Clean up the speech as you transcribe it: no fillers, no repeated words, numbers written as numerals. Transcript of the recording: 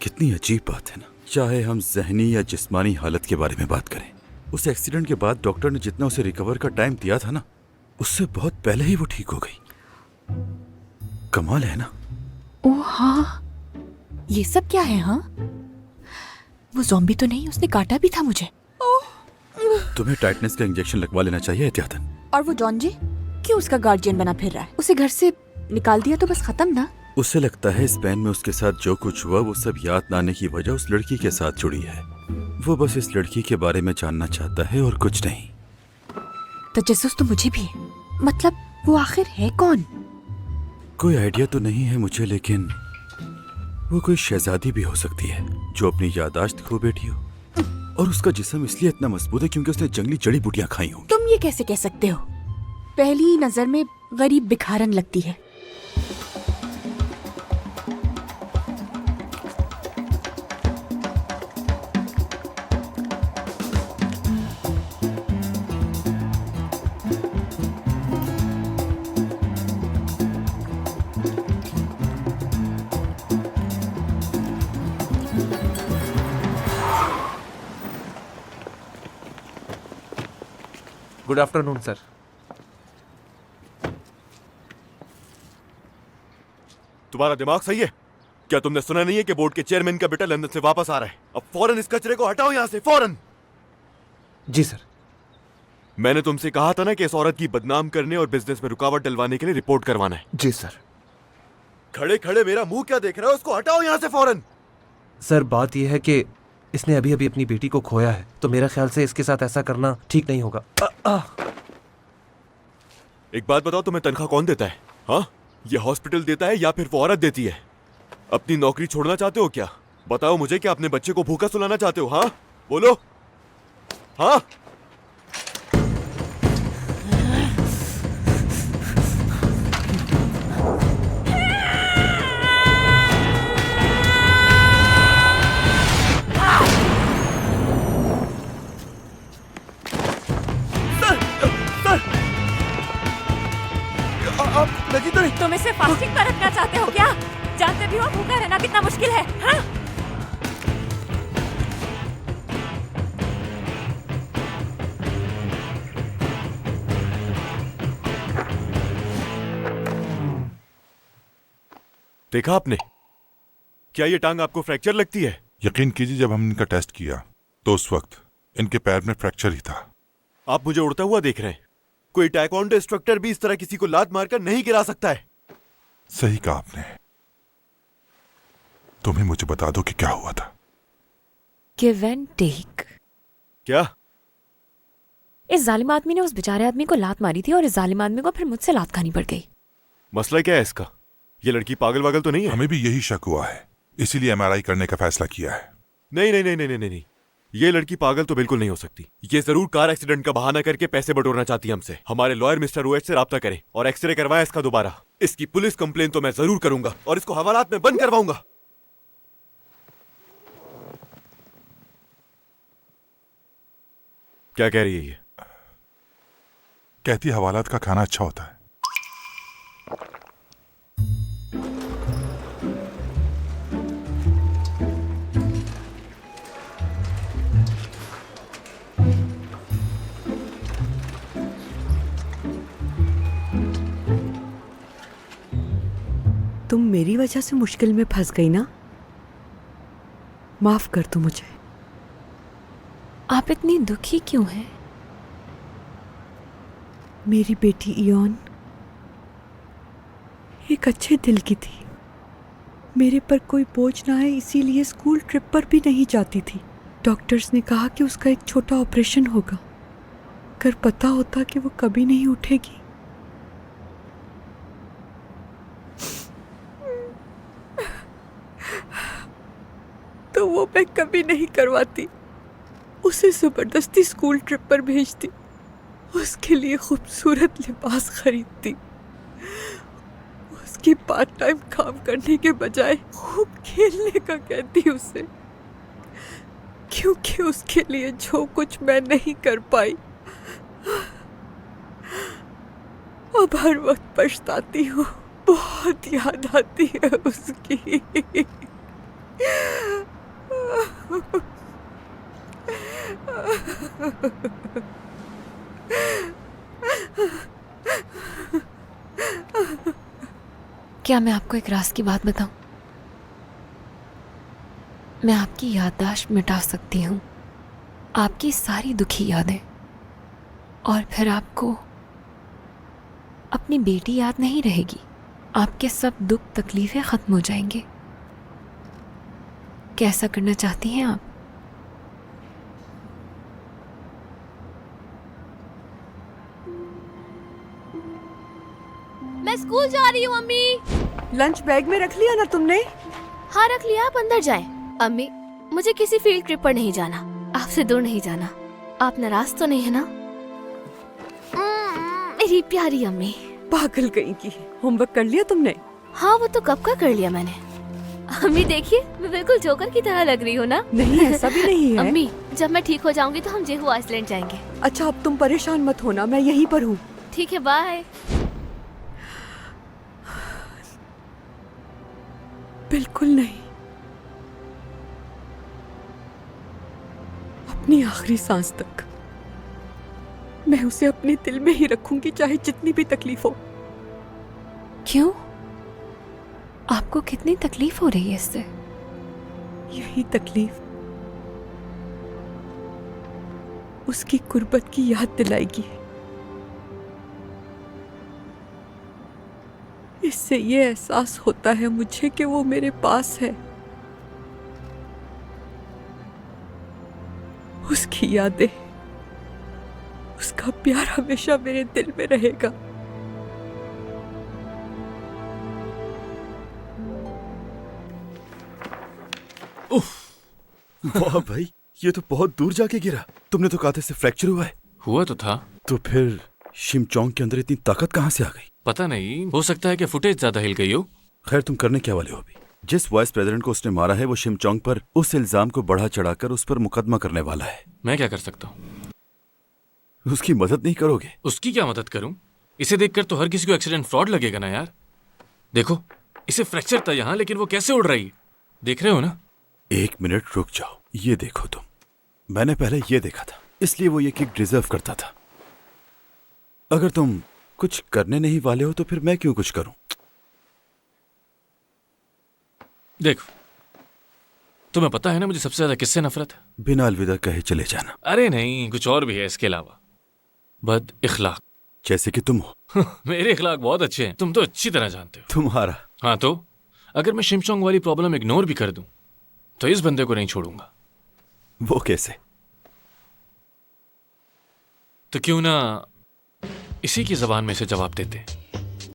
कितनी अजीब बात है ना, चाहे हम जहनी या जिस्मानी हालत के बारे में बात करें, उस एक्सीडेंट के बाद डॉक्टर ने जितना उसे रिकवर का टाइम दिया था ना, उससे बहुत पहले ही वो ठीक हो गई। कमाल है ना। ओह हाँ, ये सब क्या है? हाँ, वो ज़ॉम्बी तो नहीं, उसने काटा भी था मुझे। तुम्हें टाइटनेस का इंजेक्शन लगवा लेना चाहिए एहतियातन। और वो जॉन जी क्यों उसका गार्जियन बना फिर रहा है? उसे घर से निकाल दिया तो बस खत्म ना। उसे लगता है इस पैन में उसके साथ जो कुछ हुआ वो सब याद न आने की वजह उस लड़की के साथ जुड़ी है। वो बस इस लड़की के बारे में जानना चाहता है और कुछ नहीं। तजस्सुस तो मुझे भी है, मतलब वो आखिर है कौन? कोई आइडिया तो नहीं है मुझे, लेकिन वो कोई शहजादी भी हो सकती है जो अपनी याददाश्त खो बैठी हो, और उसका जिस्म इसलिए इतना मजबूत है क्योंकि उसने जंगली जड़ी बूटियां खाई होंगी। तुम ये कैसे कह सकते हो? पहली नजर में गरीब भिखारन लगती है। Good afternoon sir. तुम्हारा दिमाग सही है क्या? तुमने सुना नहीं है कि बोर्ड के चेयरमैन का बेटा लंदन से वापस आ रहा है? अब फौरन इस कचरे को हटाओ यहां से, फौरन। जी सर। मैंने तुमसे कहा था ना कि इस औरत की बदनाम करने और बिजनेस में रुकावट डलवाने के लिए रिपोर्ट करवाना है। जी सर। खड़े खड़े मेरा मुंह क्या देख रहे हो? उसको हटाओ यहां से फौरन। सर बात यह है कि इसने अभी अभी अपनी बेटी को खोया है, तो मेरा ख्याल से इसके साथ ऐसा करना ठीक नहीं होगा। एक बात बताओ, तुम्हें तनख्वाह कौन देता है? हाँ, ये हॉस्पिटल देता है या फिर वो औरत देती है? अपनी नौकरी छोड़ना चाहते हो क्या? बताओ मुझे, क्या अपने बच्चे को भूखा सुलाना चाहते हो? हाँ बोलो। हाँ, आप लगी तो नहीं? तुम इसे फास्टिंग बरतना चाहते हो क्या? जानते भी हो भूखा रहना कितना मुश्किल है। हाँ? देखा आपने? क्या ये टांग आपको फ्रैक्चर लगती है? यकीन कीजिए, जब हमने इनका टेस्ट किया तो उस वक्त इनके पैर में फ्रैक्चर ही था। आप मुझे उड़ता हुआ देख रहे हैं? कोई टाइकोंडो इंस्ट्रक्टर भी इस तरह किसी को लात मारकर नहीं गिरा सकता है। सही कहा आपने। तुम्हें मुझे बता दो कि क्या हुआ था। Give and take. क्या? इस जालिम आदमी ने उस बेचारे आदमी को लात मारी थी और इस जालिम आदमी को फिर मुझसे लात खानी पड़ गई। मसला क्या है इसका? ये लड़की पागल वागल तो नहीं है? हमें भी यही शक हुआ है, इसीलिए एमआरआई करने का फैसला किया है। नहीं नहीं नहीं नहीं नहीं नहीं, ये लड़की पागल तो बिल्कुल नहीं हो सकती। ये जरूर कार एक्सीडेंट का बहाना करके पैसे बटोरना चाहती है हमसे। हमारे लॉयर मिस्टर ओएच से राब्ता करें और एक्सरे करवाएं इसका दोबारा। इसकी पुलिस कंप्लेन तो मैं जरूर करूंगा और इसको हवालात में बंद करवाऊंगा। क्या कह रही है ये? कहती है हवालात का खाना अच्छा होता है। तुम मेरी वजह से मुश्किल में फंस गई ना? माफ कर दो मुझे। आप इतनी दुखी क्यों हैं? मेरी बेटी इयोन एक अच्छे दिल की थी। मेरे पर कोई बोझ ना आए इसीलिए स्कूल ट्रिप पर भी नहीं जाती थी। डॉक्टर्स ने कहा कि उसका एक छोटा ऑपरेशन होगा। अगर पता होता कि वो कभी नहीं उठेगी तो वो मैं कभी नहीं करवाती। उसे जबरदस्ती स्कूल ट्रिप पर भेजती, उसके लिए खूबसूरत लिबास खरीदती, उसकी पार्ट टाइम काम करने के बजाय खूब खेलने का कहती उसे, क्योंकि उसके लिए जो कुछ मैं नहीं कर पाई अब हर वक्त पछताती हूँ। बहुत याद आती है उसकी। क्या मैं आपको एक राज की बात बताऊं? मैं आपकी याददाश्त मिटा सकती हूँ, आपकी सारी दुखी यादें, और फिर आपको अपनी बेटी याद नहीं रहेगी। आपके सब दुख तकलीफें खत्म हो जाएंगे। कैसा करना चाहती हैं आप? मैं स्कूल जा रही हूँ अम्मी। लंच बैग में रख लिया ना तुमने? हाँ रख लिया, आप अंदर जाएं। अम्मी, मुझे किसी फील्ड ट्रिप पर नहीं जाना, आपसे दूर नहीं जाना। आप नाराज तो नहीं है ना? मेरी प्यारी अम्मी। पागल कहीं की। होमवर्क कर लिया तुमने? हाँ वो तो कब का कर लिया मैंने। अम्मी देखिए, मैं बिल्कुल जोकर की तरह लग रही हूँ ना? नहीं, ऐसा भी नहीं है। अम्मी, जब मैं ठीक हो जाऊंगी तो हम जेहू आइसलैंड जाएंगे। अच्छा, अब तुम परेशान मत होना, मैं यहीं पर हूँ। ठीक है, बाय। बिल्कुल नहीं। अपनी आखिरी सांस तक मैं उसे अपने दिल में ही रखूंगी, चाहे जितनी भी तकलीफ हो। क्यों? आपको कितनी तकलीफ हो रही है इससे? यही तकलीफ उसकी गुर्बत की याद दिलाएगी। इससे ये एहसास होता है मुझे कि वो मेरे पास है। उसकी यादें, उसका प्यार हमेशा मेरे दिल में रहेगा। वाह भाई, ये तो बहुत दूर जाके गिरा। तुमने तो कहा था इससे फ्रैक्चर हुआ है। हुआ तो था। तो फिर शिमचोंग के अंदर इतनी ताकत कहाँ से आ गई? पता नहीं, हो सकता है कि फुटेज ज्यादा हिल गई हो। खैर, तुम करने क्या वाले हो अभी? जिस वाइस प्रेसिडेंट को उसने मारा है वो शिमचोंग पर उस इल्जाम को बढ़ा चढ़ाकर उस पर मुकदमा करने वाला है। मैं क्या कर सकता हूँ? उसकी मदद नहीं करोगे? उसकी क्या मदद करूं? इसे देखकर तो हर किसी को एक्सीडेंट फ्रॉड लगेगा ना यार। देखो, इसे फ्रैक्चर था यहाँ, लेकिन वो कैसे उड़ रही है, देख रहे हो ना? 1 मिनट रुक जाओ, ये देखो तुम। मैंने पहले ये देखा था, इसलिए वो ये किक डिजर्व करता था। अगर तुम कुछ करने नहीं वाले हो तो फिर मैं क्यों कुछ करूं? देखो, तुम्हें पता है ना मुझे सबसे ज्यादा किससे नफरत है? बिना अलविदा कहे चले जाना। अरे नहीं, कुछ और भी है इसके अलावा। बद इखलाक। जैसे कि तुम हो। मेरे इखलाक बहुत अच्छे हैं, तुम तो अच्छी तरह जानते हो। तुम्हारा? हाँ तो अगर मैं शिमचोंग वाली प्रॉब्लम इग्नोर भी कर दूं तो इस बंदे को नहीं छोड़ूंगा। वो कैसे? तो क्यों ना इसी की जबान में से जवाब देते।